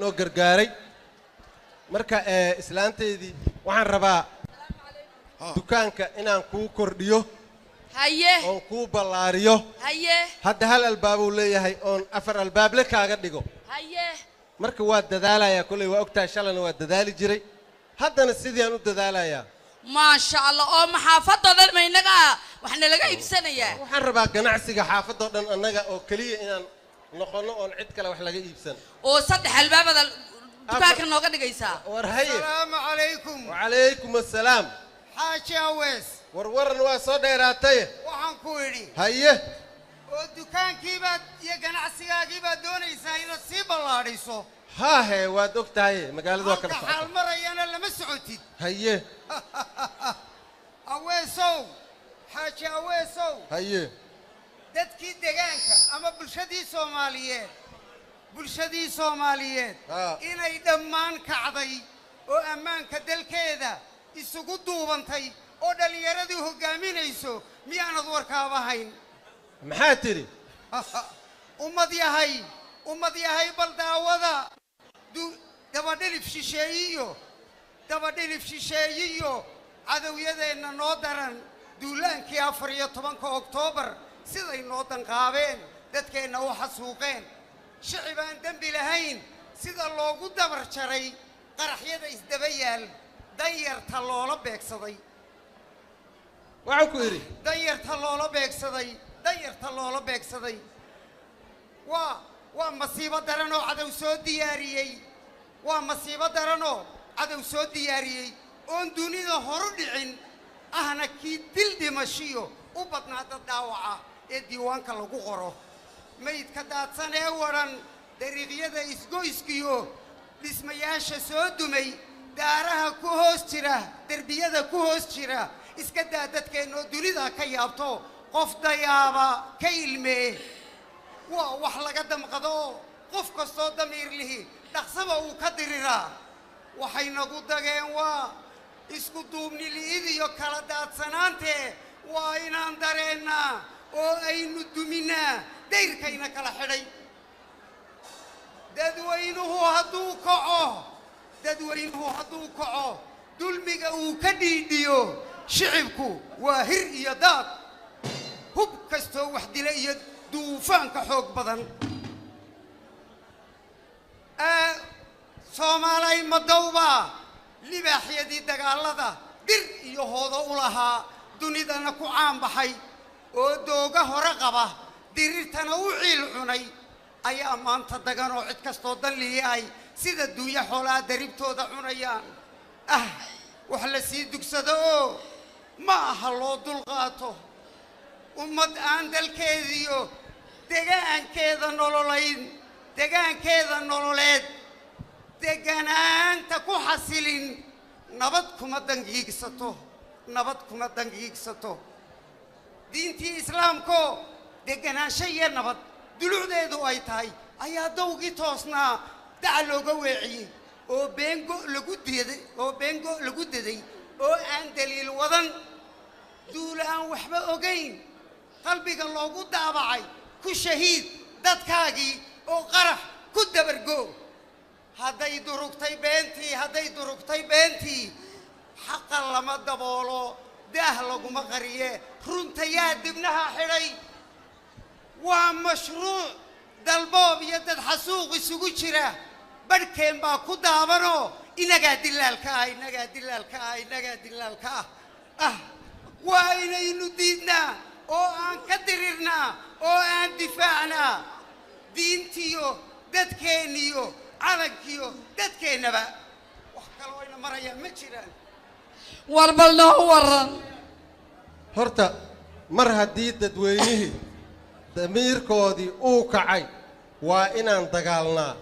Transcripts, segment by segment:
noo gargaaray marka islaanteedii waxaan rabaa dukaanka inaan ku kordhiyo haye oo ku ballaariyo haye hadda hal albaab uu leeyahay oo afar albaab la kaaga dhigo haye marka waa dadaalaya kulay waa ogtaa shalana waa dadaali jiray haddana sidii aan u dadaalayaa ma sha Allah oo maxaafadda dhan ma inaga waxna laga iibsanayaa waxaan rabaa ganacsiga xaafadda dhan annaga oo kaliya inaan noqono oo cid kale wax laga iibsan oo saddex albaabada dukaanka nooga dhigaysaa war haye السلام عليكم وعليكم السلام حاجة أويس warwaran waa soo dheeraatay waxaan ku idhi haye oo dukaankiibaad iyo ganacsigaagiibaad doonaysaa inaad sii ballaadhiso ها هي وادوكتاي مقالة ذوك halka xaal marayana lama socotid هيه aweesow xaaji aweesow هيه dadkii deegaanka ama bulshadii Soomaaliyeed inay dhammaan kacday oo ammaanka dalkeeda isugu duubantay oo dhalinyaradii hogaaminayso miyaanad warkaaba hayn maxaa tiri ummad yahay bal daawada dabadhilif shisheeyiyo cadawyadeena noo daran duulaankii 14 Oktoobar siday noo danqaabeen dadkeena u xasuuqeen shicibaan dambi lahayn sida loogu dabar jaray qaraxyada isdaba yaal danyarta loola beegsaday waxaan ku iri danyarta loola beegsaday waa masiibo daran oo cadow soo diyaariyey oon dunida horu dhicin ahna kii dil dhimashiyo u badnaa dad dhaawaca ee diiwaanka lagu qoro maydka daadsan ee waran dariiqyada isgoyskiyo dhismayaasha soo dumay daaraha ku hoos jira derbiyada ku hoos jira iska daa dadkeennoo dunida ka yaabto qof dayaaba ka ilmee waa wax laga damqado qof kastoo damiir lihi dhaqsaba uu ka diriraa waxay nagu dageen waa isku duubni li'id iyo kala daadsanaantee waa inaan dareennaa oo aynu duminaa dayrkayna kala xidhay dadweynuhu hadduu kaco dulmiga uu ka dhiidhiyo shicibku waa hir iyo daad hub kastoo wax dila iyo duufaanka xoog badan Soomaalay madowba libaaxyadii dagaalada dir iyo hoodo u lahaa dunidana ku caan baxay oo dooga hore qaba dirirtana u ciil cunay ayaa maanta dagan oo cid kastoo dan leeyahay sida duunya xoolaa daribtooda cunayaan wax la sii dugsado oo ma aha loo dulqaato ummad aan dalkeediyo deegaankeeda nololeed deganaanta ku xasilin nabad kuma dangiigsato diintii islaamko deganaansho iyo nabad dulucdeedu ay tahay ayaa dawgii toosnaa daca looga weeciyey oo beengo lagu daday oo aan daliil wadan duula aan waxba ogayn qalbiga loogu daabacay ku shahiid dadkaagii oo qarax ku dabargo hadday durugtay beentii xaqa lama daboolo daah laguma qariye runta yaa dibnaha xidhay waa mashruuc dalboob iyo dad xasuuq isugu jira barhkeen baa ku daabanoo inagaa dilaalka ah waa inaynu diidnaa oo aan ka dirirnaa oo aan difaacnaa diintiyo dadkeenniyo calankiyo dadkeennaba wax kaloo ayna marayaan ma jiraan warbal noo waran horta mar haddii dadweynihii damiirkoodii uu kacay waa inaan dagaalnaa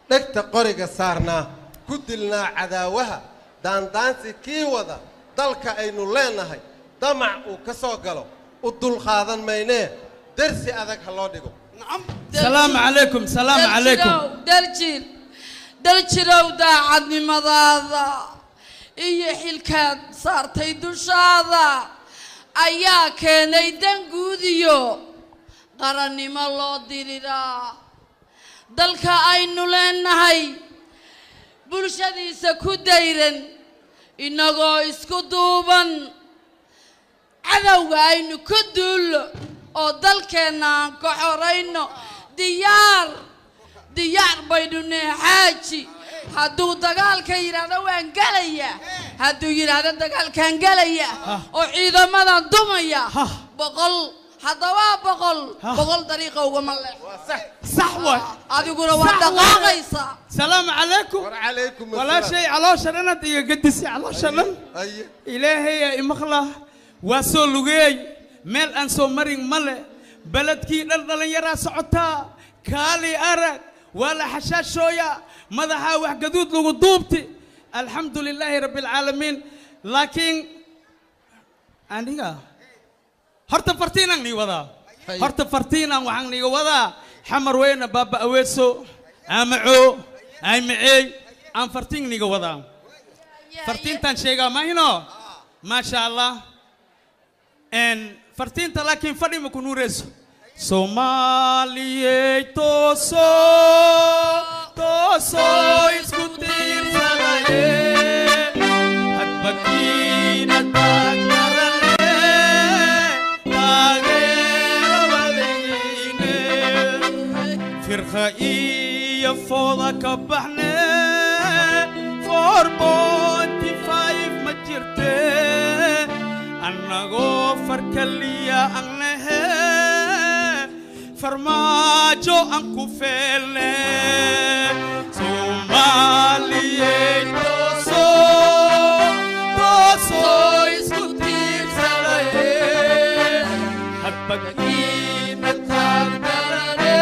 dhegta qoriga saarnaa ku dilnaa cadaawaha daandaansi kii wada dalka aynu leenahay damac uu ka soo galo u dulqaadan maynee darsi adag ha loo dhigo السلام عليكم daljirow daacadnimadaada iyo xilkaad saartay dushaada ayaa keenay danguudiyo qarannimo loo diriraa dalka aynu leenahay bulshadiisa ku dayran inagoo isku duuban cadowga aynu ku duullo oo dalkeenna aan ka xorayno diyaar baynu neexaaji hadduu dagaalka yidhaahdo waan gelayaa hadduu yidhaahdo dagaalkaan gelayaa oo ciidamadan dumaya haddaba boqol dariiqa ugama leexo صح واي adiguna waa dhaqaaqaysaa السلام عليكم وعليكم ولا شيء على شرنا قدسي على شرنا أيه إلهي يا إمخلا وسولوجي مل أنسو مرين ملء بلد كي نرد يرى سعتا كالي أرك ولا حشاش شوية ماذا هاوح قدود لو ضوبتي الحمد لله رب العالمين لكن أنيقا هرت فرتينا ني وذا هرت فرتينا وعن ني وذا حمر وين بابا أويسو أمعو أمعي أم فرتين ني وذا فرتين تنشيغا ما هنا ما شاء الله إن فرتين لكن فري مكونورس Somalia toso iskutir sagaye at bakina tagarane tagera baline firqa iya foda kabahne 4.5 majirte annago farkaliya annehe فرماجو أنكو فيلي سومالي توسو اسكتير سلاي هتبقينا تاقدرني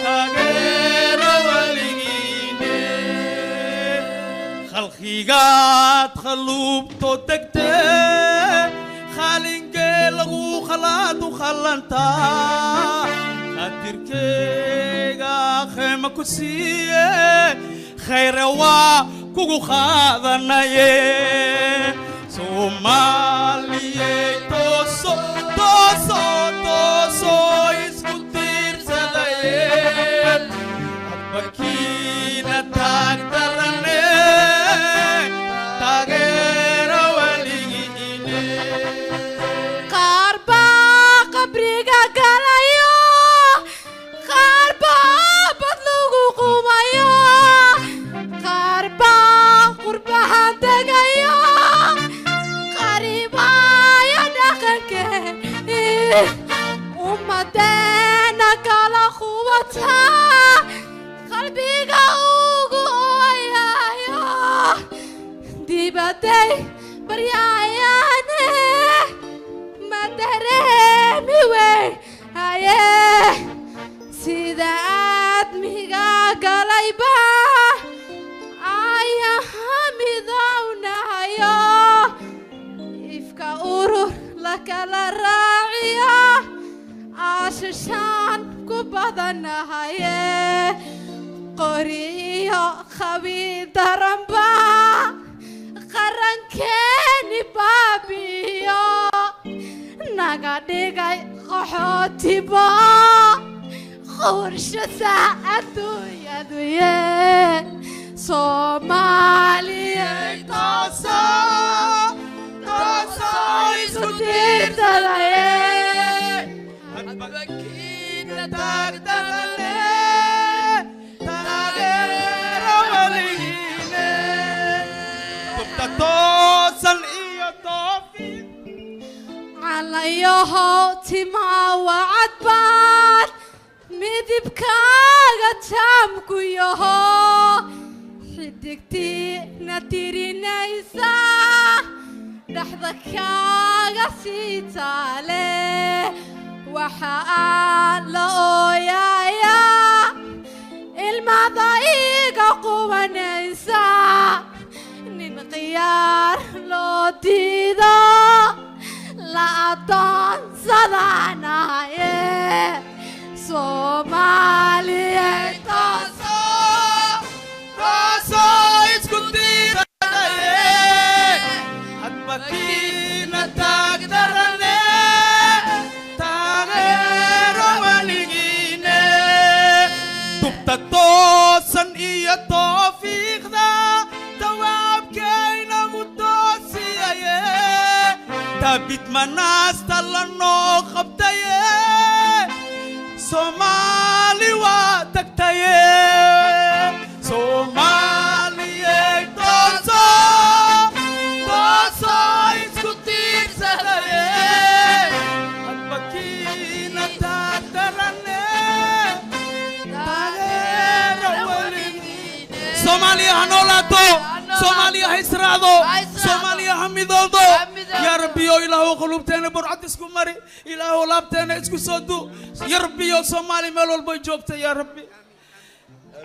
تاقير وليني خلقيقات خلوب توتكتي خالنجي لغو خلاتو خلانتا خاطركيغا خيما كسيه خيروا كوكو خاذنايه سومالي توسو اسكتير سلايه أبكينا تاقدرني تاقير وليني ومدينا كلا خوتها قلبي قوقويا دي بدي برياياني ما دريمي وي هاي سيدات ميغا قليبا آيا حميدونا هايو إفكا أورور لك الراعية عشان كبدنا هاي قرية خبي درمبا قرن كاني بابيو نقدي جاي قحوتي با خورش ساعتو يدويه Somalia toso iskutir sagaye Bakina تاقدرني تاقير وليني توصل إيو توفي عليها تما وعدبان مدبكاغا تامكو يهو حدكتي نتيري نيسا دحضكاغا سيتالي وحقال لأويايا المضايقة قوة نيسا ننقيار لو ديدا لا أدون صدانا Somalia toso iskutir Bakina tagdarane tagero waligine tupta toosan iyo toofiiqda tawaabkayna u toosiyaye tabid manaasta lanoo qabtaye Somali waa tagtaye Soomaaliyey tooso tooso isku tiirsadaye hadbakiina taagtarane taageera weligiine Soomaaliya ha noolaato Soomaaliya ha israacdo Soomaaliya ha midoodo yaa rabbiyo ilaahu qulubteena burcad isku mari ilaahu laabteena isku soo du yaa rabbiyo Soomaali meel walba joogta yaa rabbi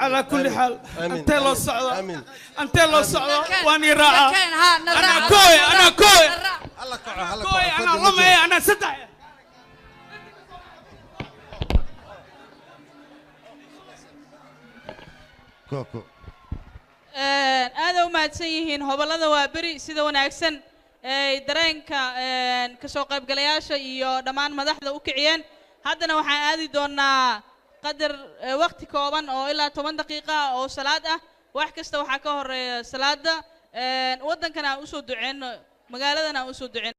على كل حال أنت لو صعدة أنت لو صعدة وأنا راعة أنا كوي أنا كوي كوي أنا رمي أنا سدع كوكو هذا وما تسيهين هو بالله وابري سيدا ونعكسن درينك كسوق بقلياشة يو دمان مدحدة وكعيان هذا وحان آدي دونا قدر وقت كوبان أو إلا 8 دقيقة أو صلاة واحد كسته وحكاه صلاة ودن كنا أسود دعين مقالة أنا أسود دعين